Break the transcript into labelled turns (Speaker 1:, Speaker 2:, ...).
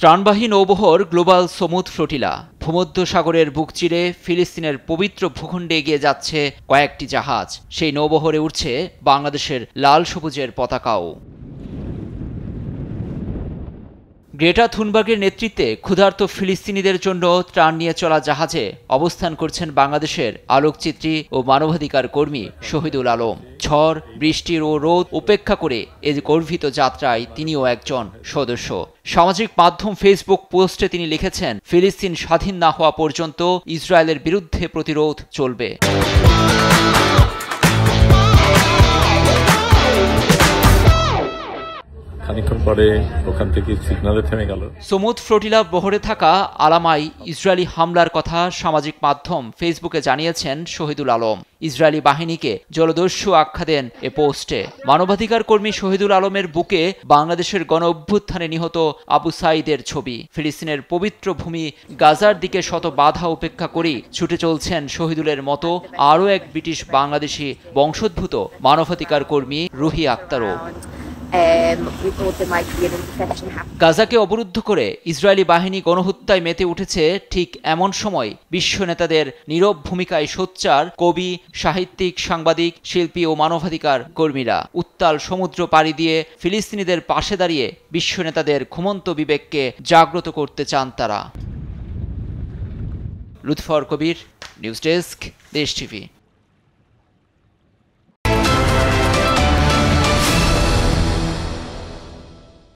Speaker 1: ত্রাণবাহী নৌবহর global সমুদ flotilla ভূমধ্যসাগরের বুক চিরে ফিলিস্তিনের পবিত্র ভূখণ্ডে এগিয়ে যাচ্ছে কয়েকটি জাহাজ। সেই নৌবহরে উঠছে বাংলাদেশের লাল সবুজের পতাকাও। গ্রেটা থুনবার্গের নেতৃত্বে ক্ষুধার্ত ফিলিস্তিনিদের জন্য ত্রাণ নিয়ে চলা জাহাজে অবস্থান করছেন বাংলাদেশের আলোকচিত্রী ও মানবাধিকার কর্মী শহীদুল আলম। ঝড়, বৃষ্টি ও রোদ উপেক্ষা করে এই গর্বিত যাত্রায় তিনিও একজন সদস্য। সামাজিক মাধ্যম ফেসবুক পোস্টে তিনি লিখেছেন, ফিলিস্তিন স্বাধীন না হওয়া পর্যন্ত ইসরায়েলের বিরুদ্ধে প্রতিরোধ চলবে।
Speaker 2: খানিকক্ষণ পরে ওখান থেকে সিগন্যালে থেমে গেল।
Speaker 1: সমুদ ফ্লোটিলা বহরে থাকা আলামাই ইসরায়েলি হামলার কথা সামাজিক মাধ্যম ফেসবুকে জানিয়েছেন শহীদুল আলম। ইসরায়েলি বাহিনীকে জলদস্যু আখ্যা দেন এ পোস্টে। মানবাধিকার কর্মী শহীদুল আলমের বুকে বাংলাদেশের গণ অভ্যুত্থানে নিহত আবু সাঈদের ছবি। ফিলিস্তিনের পবিত্র ভূমি গাজার দিকে শত বাধা উপেক্ষা করেই ছুটে চলছেন শহীদুলের মতো আরও এক ব্রিটিশ বাংলাদেশি বংশোদ্ভূত মানবাধিকার কর্মী রুহি আক্তারও। গাজাকে অবরুদ্ধ করে ইসরায়েলি বাহিনী গণহত্যায় মেতে উঠেছে। ঠিক এমন সময় বিশ্ব নেতাদের নীরব ভূমিকায় সোচ্চার কবি, সাহিত্যিক, সাংবাদিক, শিল্পী ও মানবাধিকার কর্মীরা। উত্তাল সমুদ্র পাড়ি দিয়ে ফিলিস্তিনিদের পাশে দাঁড়িয়ে বিশ্ব নেতাদের ঘুমন্ত বিবেককে জাগ্রত করতে চান তারা। লুৎফর কবির, নিউজ ডেস্ক, দেশ টিভি।